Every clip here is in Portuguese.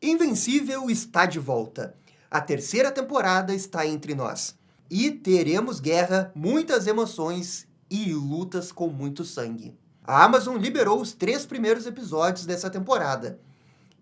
Invencível está de volta. A terceira temporada está entre nós. E teremos guerra, muitas emoções e lutas com muito sangue. A Amazon liberou os 3 primeiros episódios dessa temporada.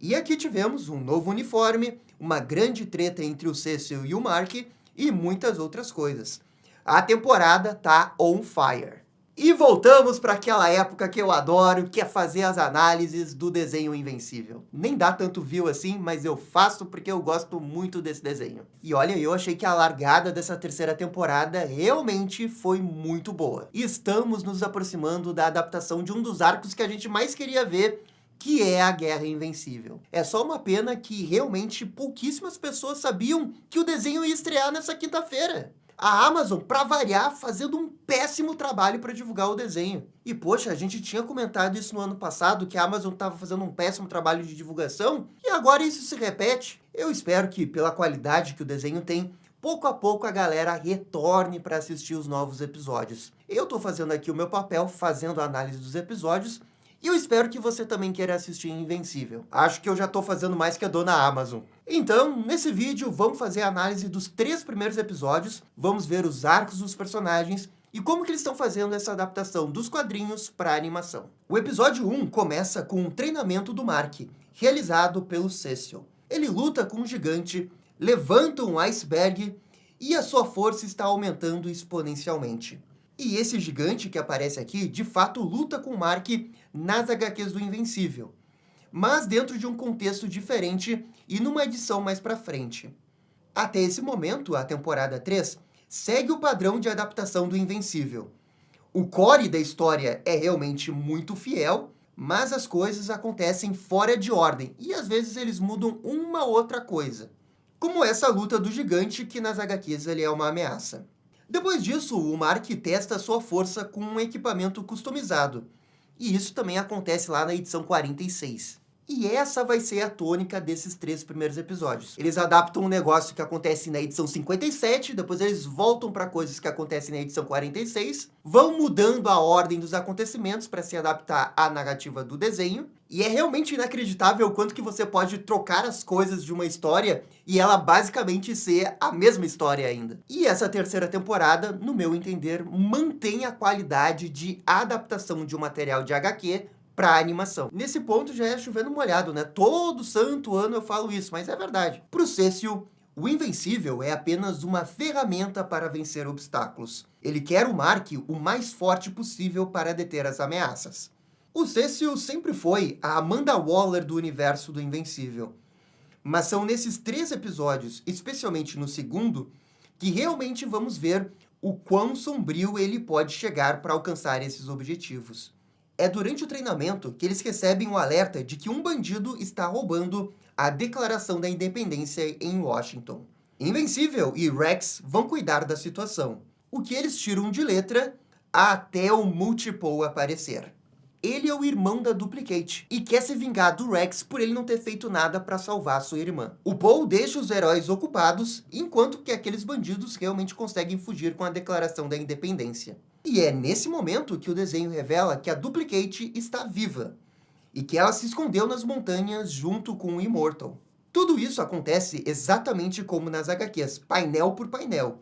E aqui tivemos um novo uniforme, uma grande treta entre o Cecil e o Mark e muitas outras coisas. A temporada tá on fire. E voltamos para aquela época que eu adoro, que é fazer as análises do desenho Invencível. Nem dá tanto view assim, mas eu faço porque eu gosto muito desse desenho. E olha, eu achei que a largada dessa terceira temporada realmente foi muito boa. E estamos nos aproximando da adaptação de um dos arcos que a gente mais queria ver, que é a Guerra Invencível. É só uma pena que realmente pouquíssimas pessoas sabiam que o desenho ia estrear nessa quinta-feira. A Amazon, para variar, fazendo um péssimo trabalho para divulgar o desenho. E poxa, a gente tinha comentado isso no ano passado, que a Amazon estava fazendo um péssimo trabalho de divulgação, e agora isso se repete. Eu espero que, pela qualidade que o desenho tem, pouco a pouco a galera retorne para assistir os novos episódios. Eu estou fazendo aqui o meu papel, fazendo a análise dos episódios, e eu espero que você também queira assistir Invencível. Acho que eu já estou fazendo mais que a dona Amazon. Então, nesse vídeo, vamos fazer a análise dos 3 primeiros episódios, vamos ver os arcos dos personagens e como que eles estão fazendo essa adaptação dos quadrinhos para a animação. O episódio 1 começa com um treinamento do Mark, realizado pelo Cecil. Ele luta com um gigante, levanta um iceberg e a sua força está aumentando exponencialmente. E esse gigante que aparece aqui, de fato, luta com o Mark nas HQs do Invencível, mas dentro de um contexto diferente e numa edição mais pra frente. Até esse momento, a temporada 3 segue o padrão de adaptação do Invencível. O core da história é realmente muito fiel, mas as coisas acontecem fora de ordem, e às vezes eles mudam uma outra coisa. Como essa luta do gigante, que nas HQs ele é uma ameaça. Depois disso, o Mark testa sua força com um equipamento customizado. E isso também acontece lá na edição 46. E essa vai ser a tônica desses 3 primeiros episódios. Eles adaptam um negócio que acontece na edição 57, depois eles voltam para coisas que acontecem na edição 46, vão mudando a ordem dos acontecimentos para se adaptar à narrativa do desenho, e é realmente inacreditável o quanto que você pode trocar as coisas de uma história e ela basicamente ser a mesma história ainda. E essa terceira temporada, no meu entender, mantém a qualidade de adaptação de um material de HQ para animação. Nesse ponto já é chovendo molhado, né? Todo santo ano eu falo isso, mas é verdade. Pro Cecil, o Invencível é apenas uma ferramenta para vencer obstáculos. Ele quer o Mark o mais forte possível para deter as ameaças. O Cecil sempre foi a Amanda Waller do universo do Invencível. Mas são nesses 3 episódios, especialmente no segundo, que realmente vamos ver o quão sombrio ele pode chegar para alcançar esses objetivos. É durante o treinamento que eles recebem o alerta de que um bandido está roubando a Declaração da Independência em Washington. Invencível e Rex vão cuidar da situação, o que eles tiram de letra até o Multiple aparecer. Ele é o irmão da Duplicate e quer se vingar do Rex por ele não ter feito nada para salvar sua irmã. O Paul deixa os heróis ocupados, enquanto que aqueles bandidos realmente conseguem fugir com a Declaração da Independência. E é nesse momento que o desenho revela que a Duplicate está viva e que ela se escondeu nas montanhas junto com o Immortal. Tudo isso acontece exatamente como nas HQs, painel por painel,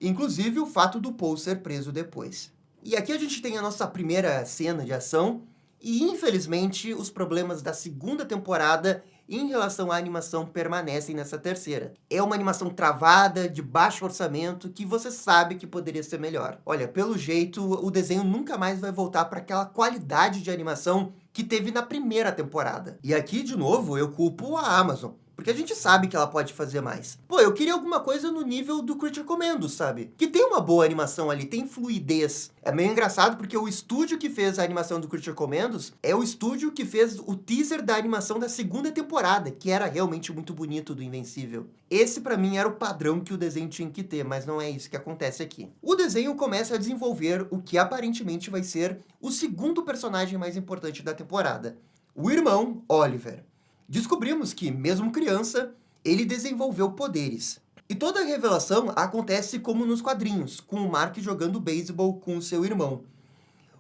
inclusive o fato do Paul ser preso depois. E aqui a gente tem a nossa primeira cena de ação, e infelizmente os problemas da segunda temporada em relação à animação permanecem nessa terceira. É uma animação travada, de baixo orçamento, que você sabe que poderia ser melhor. Olha, pelo jeito, o desenho nunca mais vai voltar para aquela qualidade de animação que teve na primeira temporada. E aqui, de novo, eu culpo a Amazon, porque a gente sabe que ela pode fazer mais. Pô, eu queria alguma coisa no nível do Creature Commandos, sabe? Que tem uma boa animação ali, tem fluidez. É meio engraçado porque o estúdio que fez a animação do Creature Commandos é o estúdio que fez o teaser da animação da segunda temporada, que era realmente muito bonito do Invencível. Esse, pra mim, era o padrão que o desenho tinha que ter, mas não é isso que acontece aqui. O desenho começa a desenvolver o que aparentemente vai ser o segundo personagem mais importante da temporada, o irmão Oliver. Descobrimos que, mesmo criança, ele desenvolveu poderes. E toda a revelação acontece como nos quadrinhos, com o Mark jogando beisebol com o seu irmão.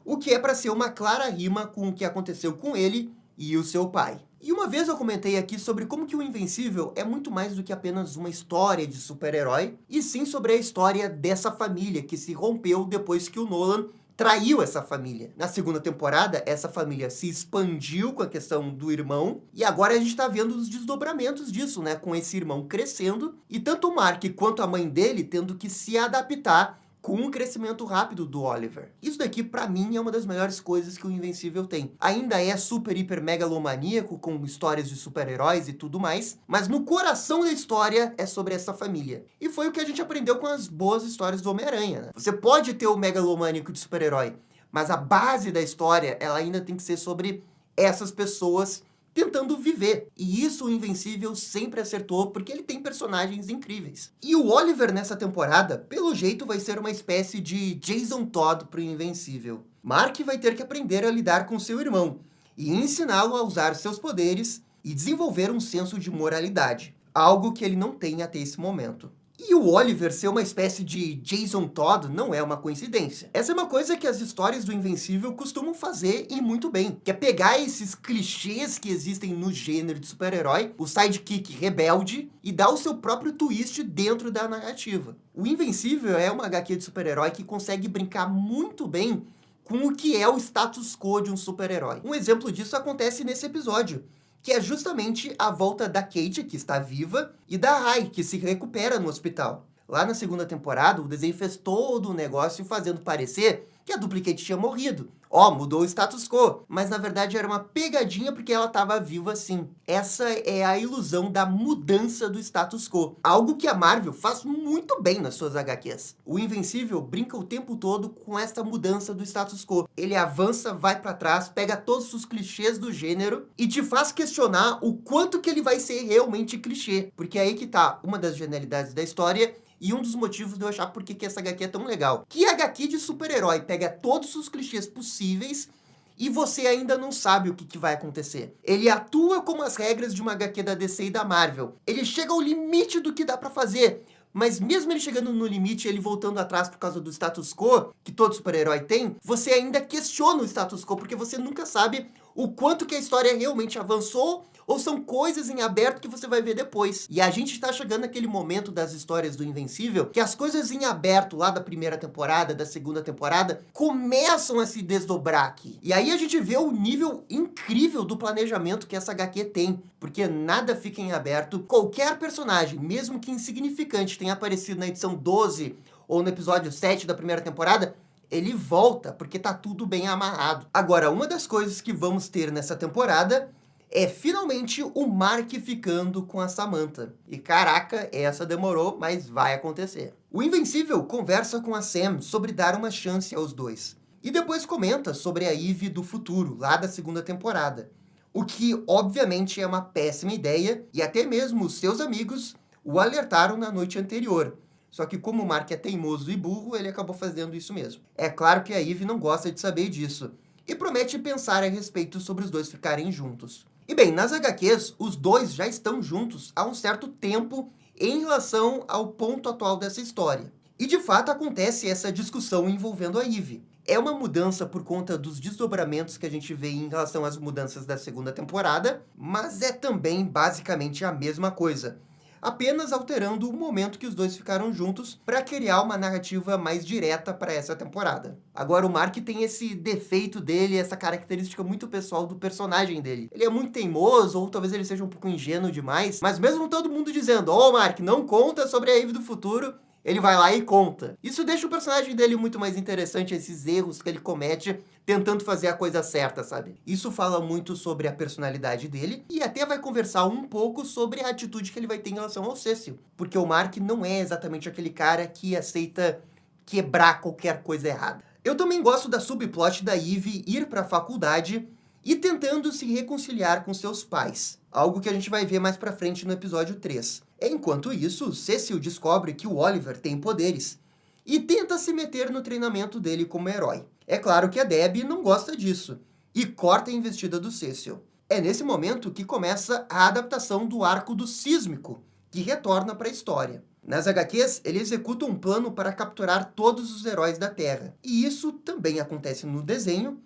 O que é para ser uma clara rima com o que aconteceu com ele e o seu pai. E uma vez eu comentei aqui sobre como que o Invencível é muito mais do que apenas uma história de super-herói, e sim sobre a história dessa família que se rompeu depois que o Nolan traiu essa família. Na segunda temporada, essa família se expandiu com a questão do irmão, e agora a gente tá vendo os desdobramentos disso, né? Com esse irmão crescendo, e tanto o Mark quanto a mãe dele tendo que se adaptar com um crescimento rápido do Oliver. Isso daqui, pra mim, é uma das melhores coisas que o Invencível tem. Ainda é super, hiper, megalomaníaco, com histórias de super-heróis e tudo mais, mas no coração da história é sobre essa família. E foi o que a gente aprendeu com as boas histórias do Homem-Aranha, né? Você pode ter o megalomaníaco de super-herói, mas a base da história, ela ainda tem que ser sobre essas pessoas tentando viver. E isso o Invencível sempre acertou, porque ele tem personagens incríveis. E o Oliver nessa temporada, pelo jeito, vai ser uma espécie de Jason Todd pro Invencível. Mark vai ter que aprender a lidar com seu irmão e ensiná-lo a usar seus poderes e desenvolver um senso de moralidade, algo que ele não tem até esse momento. E o Oliver ser uma espécie de Jason Todd não é uma coincidência. Essa é uma coisa que as histórias do Invencível costumam fazer e muito bem, que é pegar esses clichês que existem no gênero de super-herói, o sidekick rebelde, e dar o seu próprio twist dentro da narrativa. O Invencível é uma HQ de super-herói que consegue brincar muito bem com o que é o status quo de um super-herói. Um exemplo disso acontece nesse episódio, que é justamente a volta da Kate, que está viva, e da Rai, que se recupera no hospital. Lá na segunda temporada, o desenho fez todo o negócio fazendo parecer que a Duplicate tinha morrido. Ó, mudou o status quo. Mas na verdade era uma pegadinha porque ela estava viva sim. Essa é a ilusão da mudança do status quo. Algo que a Marvel faz muito bem nas suas HQs. O Invencível brinca o tempo todo com essa mudança do status quo. Ele avança, vai para trás, pega todos os clichês do gênero e te faz questionar o quanto que ele vai ser realmente clichê. Porque é aí que tá uma das genialidades da história e um dos motivos de eu achar por que essa HQ é tão legal. Que HQ de super-herói pega todos os clichês possíveis e você ainda não sabe o que vai acontecer. Ele atua como as regras de uma HQ da DC e da Marvel. Ele chega ao limite do que dá pra fazer. Mas mesmo ele chegando no limite, ele voltando atrás por causa do status quo, que todo super-herói tem, você ainda questiona o status quo, porque você nunca sabe o quanto que a história realmente avançou ou são coisas em aberto que você vai ver depois. E a gente está chegando naquele momento das histórias do Invencível que as coisas em aberto lá da primeira temporada, da segunda temporada, começam a se desdobrar aqui. E aí a gente vê o nível incrível do planejamento que essa HQ tem, porque nada fica em aberto. Qualquer personagem, mesmo que insignificante, tenha aparecido na edição 12 ou no episódio 7 da primeira temporada, ele volta, porque tá tudo bem amarrado. Agora, uma das coisas que vamos ter nessa temporada é finalmente o Mark ficando com a Samantha. E caraca, essa demorou, mas vai acontecer. O Invencível conversa com a Sam sobre dar uma chance aos dois. E depois comenta sobre a Eve do futuro, lá da segunda temporada. O que, obviamente, é uma péssima ideia, e até mesmo os seus amigos o alertaram na noite anterior. Só que como o Mark é teimoso e burro, ele acabou fazendo isso mesmo. É claro que a Eve não gosta de saber disso, e promete pensar a respeito sobre os dois ficarem juntos. E bem, nas HQs, os dois já estão juntos há um certo tempo em relação ao ponto atual dessa história. E de fato acontece essa discussão envolvendo a Eve. É uma mudança por conta dos desdobramentos que a gente vê em relação às mudanças da segunda temporada, mas é também basicamente a mesma coisa, apenas alterando o momento que os dois ficaram juntos para criar uma narrativa mais direta para essa temporada. Agora, o Mark tem esse defeito dele, essa característica muito pessoal do personagem dele. Ele é muito teimoso, ou talvez ele seja um pouco ingênuo demais, mas mesmo todo mundo dizendo, ô Mark, não conta sobre a Eve do futuro, ele vai lá e conta. Isso deixa o personagem dele muito mais interessante, esses erros que ele comete tentando fazer a coisa certa, sabe? Isso fala muito sobre a personalidade dele e até vai conversar um pouco sobre a atitude que ele vai ter em relação ao Cecil. Porque o Mark não é exatamente aquele cara que aceita quebrar qualquer coisa errada. Eu também gosto da subplot da Eve ir para a faculdade e tentando se reconciliar com seus pais. Algo que a gente vai ver mais pra frente no episódio 3. Enquanto isso, Cecil descobre que o Oliver tem poderes e tenta se meter no treinamento dele como herói. É claro que a Debbie não gosta disso e corta a investida do Cecil. É nesse momento que começa a adaptação do arco do Sísmico, que retorna para a história. Nas HQs, ele executa um plano para capturar todos os heróis da Terra. E isso também acontece no desenho,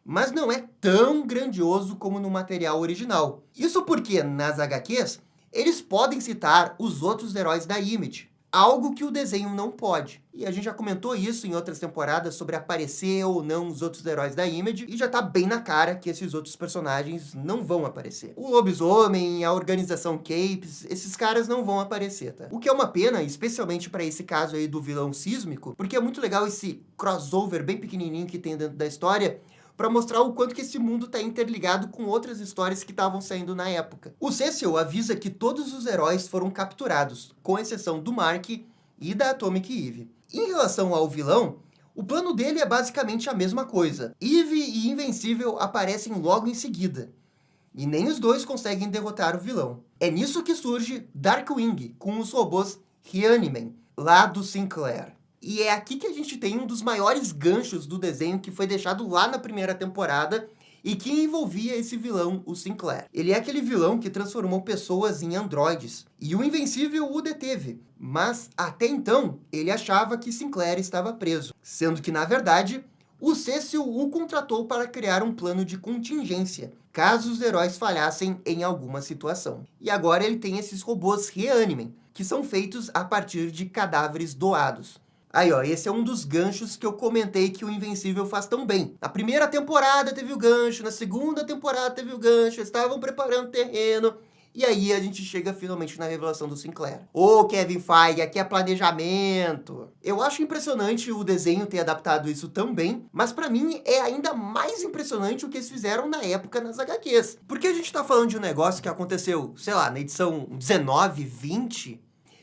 mas não é tão grandioso como no material original. Isso porque, nas HQs, eles podem citar os outros heróis da Image, algo que o desenho não pode. E a gente já comentou isso em outras temporadas sobre aparecer ou não os outros heróis da Image, e já tá bem na cara que esses outros personagens não vão aparecer. O Lobisomem, a Organização Capes, esses caras não vão aparecer, tá? O que é uma pena, especialmente para esse caso aí do vilão sísmico, porque é muito legal esse crossover bem pequenininho que tem dentro da história, para mostrar o quanto que esse mundo está interligado com outras histórias que estavam saindo na época. O Cecil avisa que todos os heróis foram capturados, com exceção do Mark e da Atomic Eve. Em relação ao vilão, o plano dele é basicamente a mesma coisa. Eve e Invencível aparecem logo em seguida, e nem os dois conseguem derrotar o vilão. É nisso que surge Darkwing, com os robôs Reaniman, lá do Sinclair. E é aqui que a gente tem um dos maiores ganchos do desenho que foi deixado lá na primeira temporada e que envolvia esse vilão, o Sinclair. Ele é aquele vilão que transformou pessoas em androides, e o Invencível o deteve, mas até então ele achava que Sinclair estava preso, sendo que, na verdade, o Cecil o contratou para criar um plano de contingência, caso os heróis falhassem em alguma situação. E agora ele tem esses robôs Reaniman, que são feitos a partir de cadáveres doados. Aí, ó, esse é um dos ganchos que eu comentei que o Invencível faz tão bem. Na primeira temporada teve o gancho, na segunda temporada teve o gancho, eles estavam preparando o terreno, e aí a gente chega finalmente na revelação do Sinclair. Ô, Kevin Feige, aqui é planejamento. Eu acho impressionante o desenho ter adaptado isso tão bem, mas pra mim é ainda mais impressionante o que eles fizeram na época nas HQs. Porque a gente tá falando de um negócio que aconteceu, sei lá, na edição 19, 20...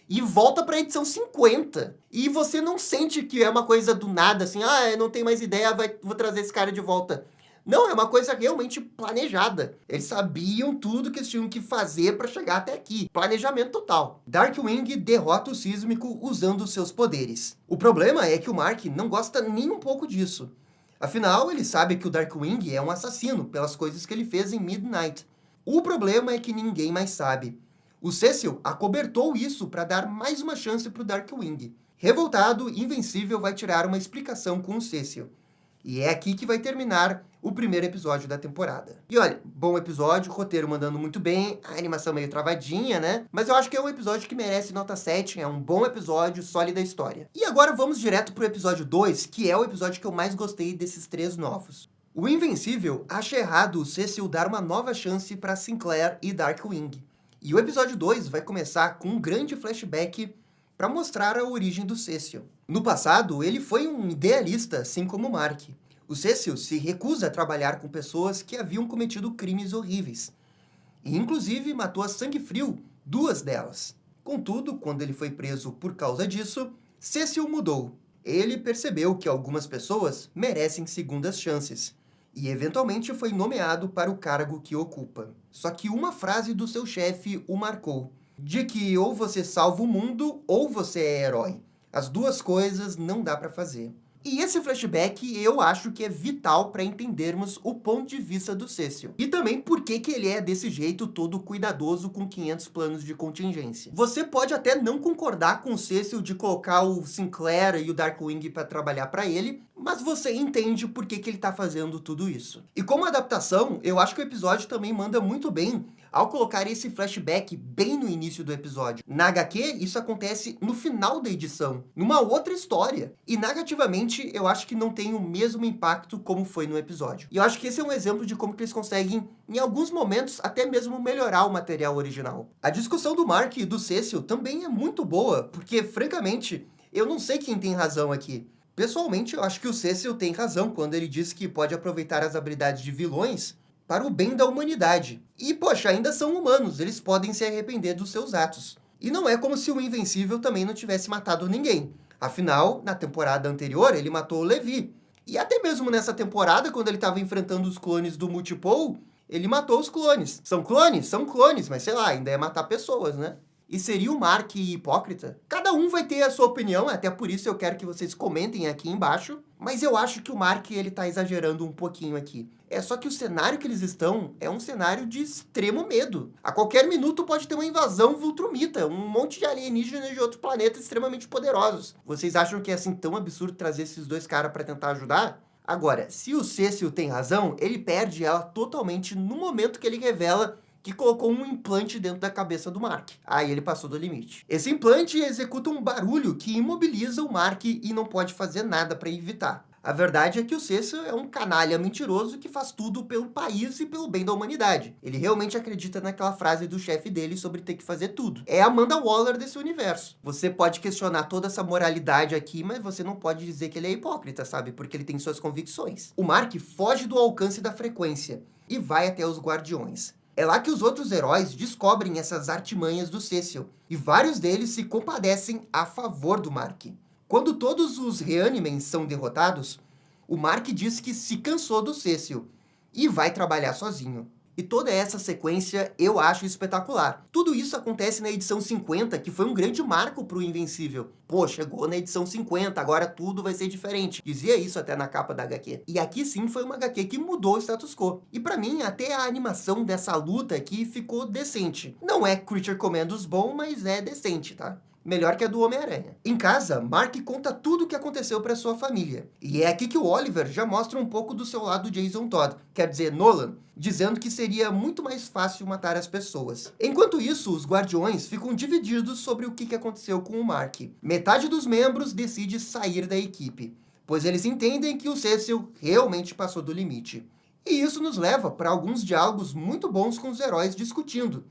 e volta para a edição 50. E você não sente que é uma coisa do nada, assim, eu não tenho mais ideia, vou trazer esse cara de volta. Não, é uma coisa realmente planejada. Eles sabiam tudo que eles tinham que fazer para chegar até aqui. Planejamento total. Darkwing derrota o Sísmico usando seus poderes. O problema é que o Mark não gosta nem um pouco disso. Afinal, ele sabe que o Darkwing é um assassino pelas coisas que ele fez em Midnight. O problema é que ninguém mais sabe. O Cecil acobertou isso para dar mais uma chance para o Darkwing. Revoltado, Invencível vai tirar uma explicação com o Cecil. E é aqui que vai terminar o primeiro episódio da temporada. E olha, bom episódio, roteiro mandando muito bem, a animação meio travadinha, né? Mas eu acho que é um episódio que merece nota 7, é um bom episódio, sólida história. E agora vamos direto pro episódio 2, que é o episódio que eu mais gostei desses 3 novos. O Invencível acha errado o Cecil dar uma nova chance para Sinclair e Darkwing. E o episódio 2 vai começar com um grande flashback para mostrar a origem do Cecil. No passado, ele foi um idealista, assim como Mark. O Cecil se recusa a trabalhar com pessoas que haviam cometido crimes horríveis. E, inclusive, matou a sangue frio 2 delas. Contudo, quando ele foi preso por causa disso, Cecil mudou. Ele percebeu que algumas pessoas merecem segundas chances. E eventualmente foi nomeado para o cargo que ocupa. Só que uma frase do seu chefe o marcou, de que ou você salva o mundo ou você é herói. As duas coisas não dá para fazer. E esse flashback eu acho que é vital para entendermos o ponto de vista do Cecil. E também por que ele é desse jeito todo cuidadoso com 500 planos de contingência. Você pode até não concordar com o Cecil de colocar o Sinclair e o Darkwing para trabalhar para ele, mas você entende por que ele está fazendo tudo isso. E como adaptação, eu acho que o episódio também manda muito bem ao colocar esse flashback bem no início do episódio. Na HQ, isso acontece no final da edição, numa outra história. E narrativamente, eu acho que não tem o mesmo impacto como foi no episódio. E eu acho que esse é um exemplo de como que eles conseguem, em alguns momentos, até mesmo melhorar o material original. A discussão do Mark e do Cecil também é muito boa, porque, francamente, eu não sei quem tem razão aqui. Pessoalmente, eu acho que o Cecil tem razão quando ele diz que pode aproveitar as habilidades de vilões para o bem da humanidade. E, poxa, ainda são humanos, eles podem se arrepender dos seus atos. E não é como se o Invencível também não tivesse matado ninguém. Afinal, na temporada anterior, ele matou o Levi. E até mesmo nessa temporada, quando ele estava enfrentando os clones do Multipole, ele matou os clones. São clones? São clones, mas sei lá, ainda é matar pessoas, né? E seria o Mark hipócrita? Cada um vai ter a sua opinião, até por isso eu quero que vocês comentem aqui embaixo. Mas eu acho que o Mark, ele tá exagerando um pouquinho aqui. É só que o cenário que eles estão é um cenário de extremo medo. A qualquer minuto pode ter uma invasão vultrumita, um monte de alienígenas de outro planeta extremamente poderosos. Vocês acham que é assim tão absurdo trazer esses 2 caras pra tentar ajudar? Agora, se o Cecil tem razão, ele perde ela totalmente no momento que ele revela que colocou um implante dentro da cabeça do Mark. Aí ele passou do limite. Esse implante executa um barulho que imobiliza o Mark e não pode fazer nada para evitar. A verdade é que o Cecil é um canalha mentiroso que faz tudo pelo país e pelo bem da humanidade. Ele realmente acredita naquela frase do chefe dele sobre ter que fazer tudo. É a Amanda Waller desse universo. Você pode questionar toda essa moralidade aqui, mas você não pode dizer que ele é hipócrita, sabe? Porque ele tem suas convicções. O Mark foge do alcance da frequência e vai até os Guardiões. É lá que os outros heróis descobrem essas artimanhas do Cecil, e vários deles se compadecem a favor do Mark. Quando todos os Reanimens são derrotados, o Mark diz que se cansou do Cecil e vai trabalhar sozinho. E toda essa sequência eu acho espetacular. Tudo isso acontece na edição 50, que foi um grande marco para o Invencível. Pô, chegou na edição 50, agora tudo vai ser diferente. Dizia isso até na capa da HQ. E aqui sim foi uma HQ que mudou o status quo. E para mim, até a animação dessa luta aqui ficou decente. Não é Creature Commandos bom, mas é decente, tá? Melhor que a do Homem-Aranha. Em casa, Mark conta tudo o que aconteceu para sua família. E é aqui que o Oliver já mostra um pouco do seu lado Jason Todd, quer dizer, Nolan, dizendo que seria muito mais fácil matar as pessoas. Enquanto isso, os Guardiões ficam divididos sobre o que aconteceu com o Mark. Metade dos membros decide sair da equipe, pois eles entendem que o Cecil realmente passou do limite. E isso nos leva para alguns diálogos muito bons com os heróis discutindo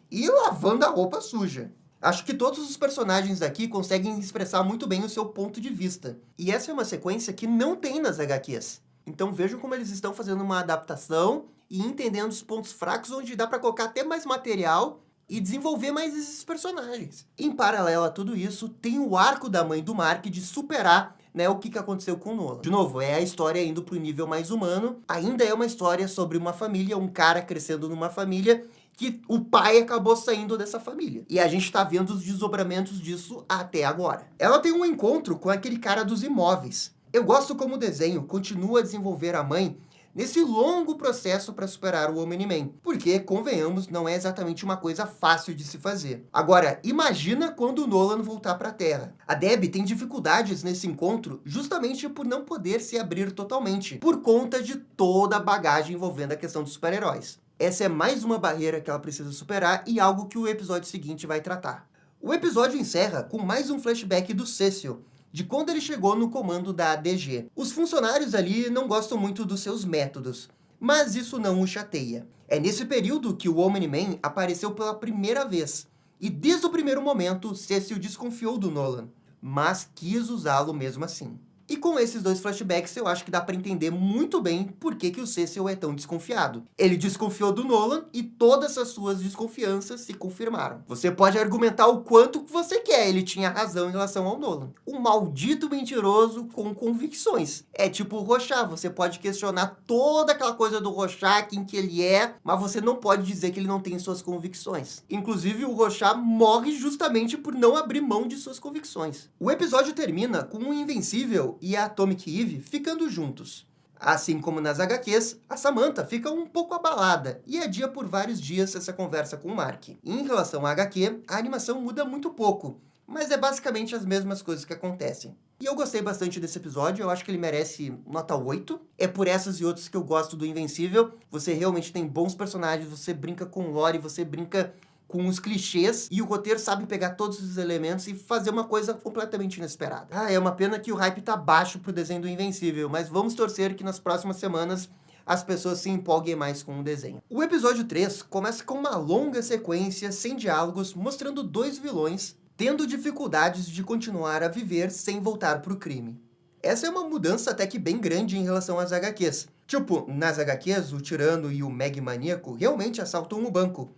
e lavando a roupa suja. Acho que todos os personagens daqui conseguem expressar muito bem o seu ponto de vista. E essa é uma sequência que não tem nas HQs. Então vejam como eles estão fazendo uma adaptação e entendendo os pontos fracos onde dá para colocar até mais material e desenvolver mais esses personagens. Em paralelo a tudo isso, tem o arco da mãe do Mark de superar o que aconteceu com o Nolan. De novo, é a história indo para o nível mais humano. Ainda é uma história sobre uma família, um cara crescendo numa família que o pai acabou saindo dessa família. E a gente está vendo os desdobramentos disso até agora. Ela tem um encontro com aquele cara dos imóveis. Eu gosto como o desenho continua a desenvolver a mãe nesse longo processo para superar o Omni-Man. Porque, convenhamos, não é exatamente uma coisa fácil de se fazer. Agora, imagina quando o Nolan voltar para a Terra. A Debbie tem dificuldades nesse encontro justamente por não poder se abrir totalmente, por conta de toda a bagagem envolvendo a questão dos super-heróis. Essa é mais uma barreira que ela precisa superar e algo que o episódio seguinte vai tratar. O episódio encerra com mais um flashback do Cecil, de quando ele chegou no comando da ADG. Os funcionários ali não gostam muito dos seus métodos, mas isso não o chateia. É nesse período que o Omni-Man apareceu pela primeira vez, e desde o primeiro momento, Cecil desconfiou do Nolan, mas quis usá-lo mesmo assim. E com esses dois flashbacks, eu acho que dá pra entender muito bem por que o Cecil é tão desconfiado. Ele desconfiou do Nolan e todas as suas desconfianças se confirmaram. Você pode argumentar o quanto você quer, ele tinha razão em relação ao Nolan. Um maldito mentiroso com convicções. É tipo o Rorschach, você pode questionar toda aquela coisa do Rorschach, quem que ele é, mas você não pode dizer que ele não tem suas convicções. Inclusive, o Rorschach morre justamente por não abrir mão de suas convicções. O episódio termina com um Invencível e a Atomic Eve ficando juntos. Assim como nas HQs, a Samantha fica um pouco abalada e adia por vários dias essa conversa com o Mark. Em relação à HQ, a animação muda muito pouco, mas é basicamente as mesmas coisas que acontecem. E eu gostei bastante desse episódio, eu acho que ele merece nota 8. É por essas e outras que eu gosto do Invencível. Você realmente tem bons personagens, você brinca com lore, você brinca com os clichês, e o roteiro sabe pegar todos os elementos e fazer uma coisa completamente inesperada. É uma pena que o hype tá baixo pro desenho do Invencível, mas vamos torcer que nas próximas semanas as pessoas se empolguem mais com o desenho. O episódio 3 começa com uma longa sequência sem diálogos, mostrando dois vilões tendo dificuldades de continuar a viver sem voltar pro crime. Essa é uma mudança até que bem grande em relação às HQs. Tipo, nas HQs, o Tirano e o Meg Maníaco realmente assaltam o banco,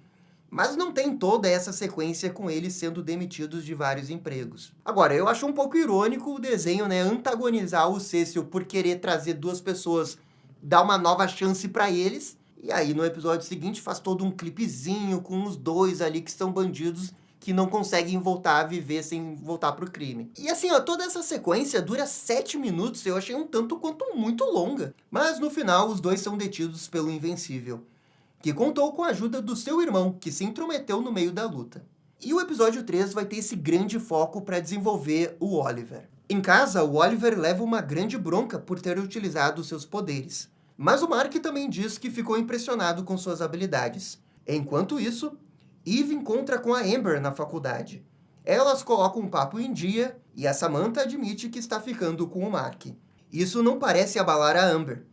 mas não tem toda essa sequência com eles sendo demitidos de vários empregos. Agora, eu acho um pouco irônico o desenho, antagonizar o Cecil por querer trazer duas pessoas, dar uma nova chance pra eles, e aí no episódio seguinte faz todo um clipezinho com os dois ali que são bandidos que não conseguem voltar a viver sem voltar pro crime. E assim, toda essa sequência dura 7 minutos, eu achei um tanto quanto muito longa. Mas no final, os dois são detidos pelo Invencível, que contou com a ajuda do seu irmão, que se intrometeu no meio da luta. E o episódio 3 vai ter esse grande foco para desenvolver o Oliver. Em casa, o Oliver leva uma grande bronca por ter utilizado seus poderes. Mas o Mark também diz que ficou impressionado com suas habilidades. Enquanto isso, Eve encontra com a Amber na faculdade. Elas colocam um papo em dia e a Samantha admite que está ficando com o Mark. Isso não parece abalar a Amber,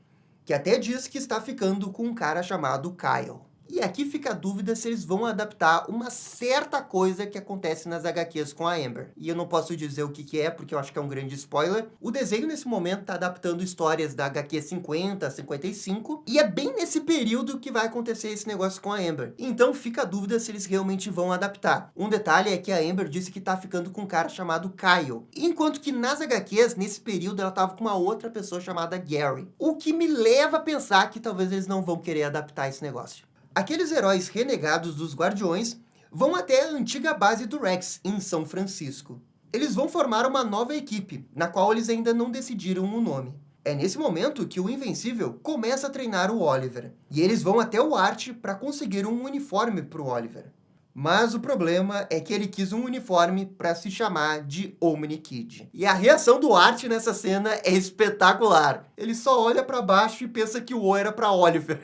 que até diz que está ficando com um cara chamado Kyle. E aqui fica a dúvida se eles vão adaptar uma certa coisa que acontece nas HQs com a Amber. E eu não posso dizer o que é, porque eu acho que é um grande spoiler. O desenho, nesse momento, está adaptando histórias da HQ 50, 55, e é bem nesse período que vai acontecer esse negócio com a Amber. Então fica a dúvida se eles realmente vão adaptar. Um detalhe é que a Amber disse que está ficando com um cara chamado Kyle, enquanto que nas HQs, nesse período, ela estava com uma outra pessoa chamada Gary. O que me leva a pensar que talvez eles não vão querer adaptar esse negócio. Aqueles heróis renegados dos Guardiões vão até a antiga base do Rex, em São Francisco. Eles vão formar uma nova equipe, na qual eles ainda não decidiram o nome. É nesse momento que o Invencível começa a treinar o Oliver, e eles vão até o Art para conseguir um uniforme para o Oliver. Mas o problema é que ele quis um uniforme para se chamar de Omni-Kid. E a reação do Art nessa cena é espetacular. Ele só olha para baixo e pensa que o O era para Oliver.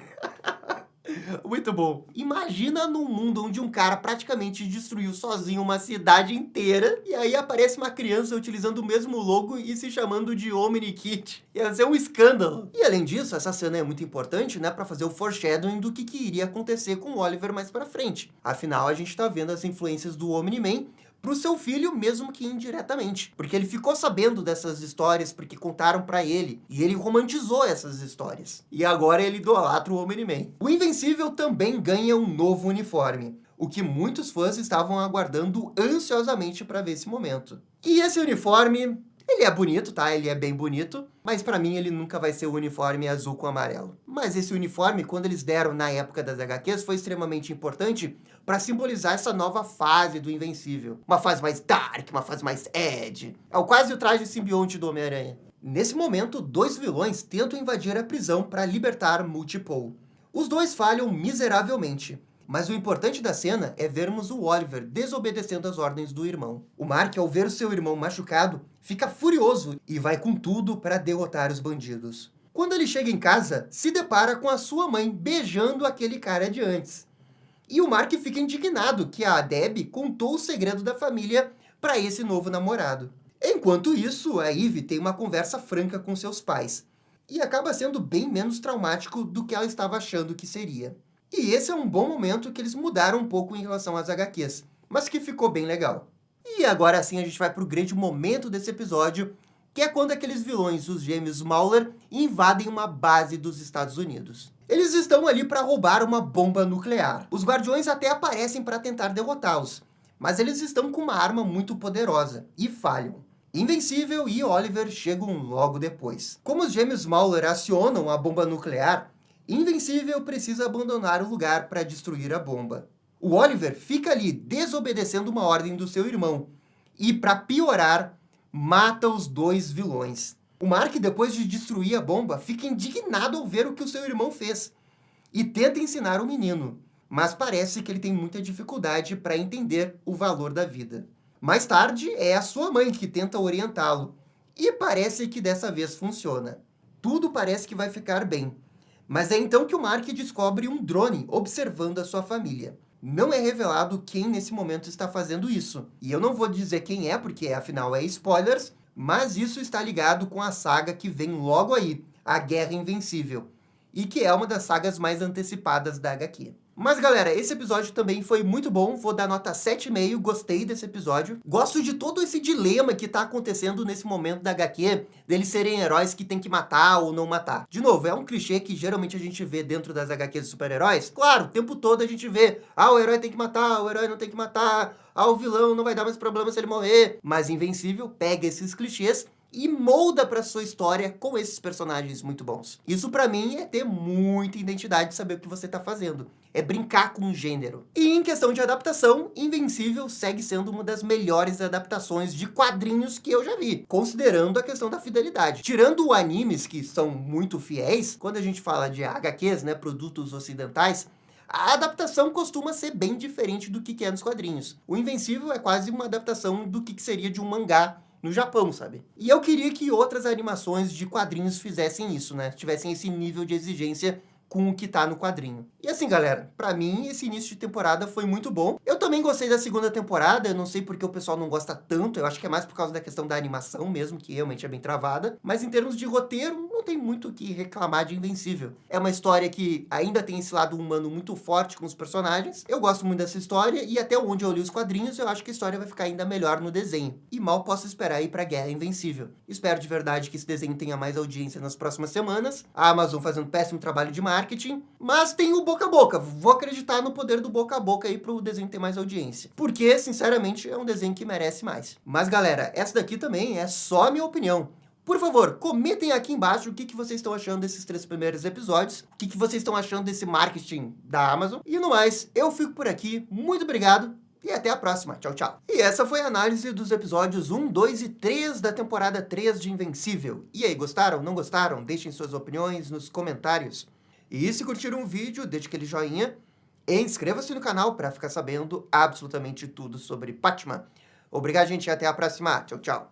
Muito bom. Imagina num mundo onde um cara praticamente destruiu sozinho uma cidade inteira e aí aparece uma criança utilizando o mesmo logo e se chamando de Omni-Kid. Ia ser um escândalo. E além disso, essa cena é muito importante, né, para fazer o foreshadowing do que iria acontecer com o Oliver mais pra frente. Afinal, a gente tá vendo as influências do Omni-Man pro seu filho, mesmo que indiretamente. Porque ele ficou sabendo dessas histórias porque contaram pra ele. E ele romantizou essas histórias. E agora ele idolatra o Omni-Man. O Invencível também ganha um novo uniforme, o que muitos fãs estavam aguardando ansiosamente para ver esse momento. E esse uniforme, ele é bonito, tá? Ele é bem bonito, mas pra mim ele nunca vai ser o uniforme azul com amarelo. Mas esse uniforme, quando eles deram na época das HQs, foi extremamente importante para simbolizar essa nova fase do Invencível. Uma fase mais dark, uma fase mais edgy. É quase o traje simbionte do Homem-Aranha. Nesse momento, dois vilões tentam invadir a prisão para libertar Multipole. Os dois falham miseravelmente. Mas o importante da cena é vermos o Oliver desobedecendo as ordens do irmão. O Mark, ao ver o seu irmão machucado, fica furioso e vai com tudo para derrotar os bandidos. Quando ele chega em casa, se depara com a sua mãe beijando aquele cara de antes. E o Mark fica indignado que a Debbie contou o segredo da família para esse novo namorado. Enquanto isso, a Eve tem uma conversa franca com seus pais. E acaba sendo bem menos traumático do que ela estava achando que seria. E esse é um bom momento que eles mudaram um pouco em relação às HQs, mas que ficou bem legal. E agora sim a gente vai para o grande momento desse episódio, que é quando aqueles vilões, os gêmeos Mauler, invadem uma base dos Estados Unidos. Eles estão ali para roubar uma bomba nuclear. Os Guardiões até aparecem para tentar derrotá-los, mas eles estão com uma arma muito poderosa e falham. Invencível e Oliver chegam logo depois. Como os gêmeos Mauler acionam a bomba nuclear, Invencível precisa abandonar o lugar para destruir a bomba. O Oliver fica ali desobedecendo uma ordem do seu irmão e, para piorar, mata os dois vilões. O Mark, depois de destruir a bomba, fica indignado ao ver o que o seu irmão fez e tenta ensinar o menino, mas parece que ele tem muita dificuldade para entender o valor da vida. Mais tarde, é a sua mãe que tenta orientá-lo e parece que dessa vez funciona. Tudo parece que vai ficar bem. Mas é então que o Mark descobre um drone observando a sua família. Não é revelado quem nesse momento está fazendo isso. E eu não vou dizer quem é, porque afinal é spoilers, mas isso está ligado com a saga que vem logo aí, a Guerra Invencível, e que é uma das sagas mais antecipadas da HQ. Mas galera, esse episódio também foi muito bom, vou dar nota 7,5, gostei desse episódio. Gosto de todo esse dilema que tá acontecendo nesse momento da HQ, deles serem heróis que tem que matar ou não matar. De novo, é um clichê que geralmente a gente vê dentro das HQs de super-heróis. Claro, o tempo todo a gente vê, o herói tem que matar, o herói não tem que matar, o vilão não vai dar mais problema se ele morrer. Mas Invencível pega esses clichês e molda para sua história com esses personagens muito bons. Isso para mim é ter muita identidade de saber o que você tá fazendo. É brincar com o gênero. E em questão de adaptação, Invencível segue sendo uma das melhores adaptações de quadrinhos que eu já vi, considerando a questão da fidelidade. Tirando animes que são muito fiéis, quando a gente fala de HQs, né, produtos ocidentais, a adaptação costuma ser bem diferente do que é nos quadrinhos. O Invencível é quase uma adaptação do que seria de um mangá no Japão, sabe? E eu queria que outras animações de quadrinhos fizessem isso, né? Tivessem esse nível de exigência com o que tá no quadrinho. E assim, galera, pra mim esse início de temporada foi muito bom. Eu também gostei da segunda temporada, eu não sei porque o pessoal não gosta tanto, eu acho que é mais por causa da questão da animação mesmo, que realmente é bem travada. Mas em termos de roteiro, não tem muito o que reclamar de Invencível. É uma história que ainda tem esse lado humano muito forte com os personagens. Eu gosto muito dessa história e até onde eu li os quadrinhos, eu acho que a história vai ficar ainda melhor no desenho. E mal posso esperar ir pra Guerra Invencível. Espero de verdade que esse desenho tenha mais audiência nas próximas semanas. A Amazon fazendo um péssimo trabalho de marketing, mas tem o boca a boca. Vou acreditar no poder do boca a boca aí pro desenho ter mais audiência. Porque, sinceramente, é um desenho que merece mais. Mas, galera, essa daqui também é só a minha opinião. Por favor, comentem aqui embaixo o que vocês estão achando desses 3 primeiros episódios, o que vocês estão achando desse marketing da Amazon. E no mais, eu fico por aqui. Muito obrigado e até a próxima. Tchau, tchau. E essa foi a análise dos episódios 1, 2 e 3 da temporada 3 de Invencível. E aí, gostaram? Não gostaram? Deixem suas opiniões nos comentários. E se curtiram o vídeo, deixe aquele joinha e inscreva-se no canal para ficar sabendo absolutamente tudo sobre Batman. Obrigado, gente, e até a próxima. Tchau, tchau.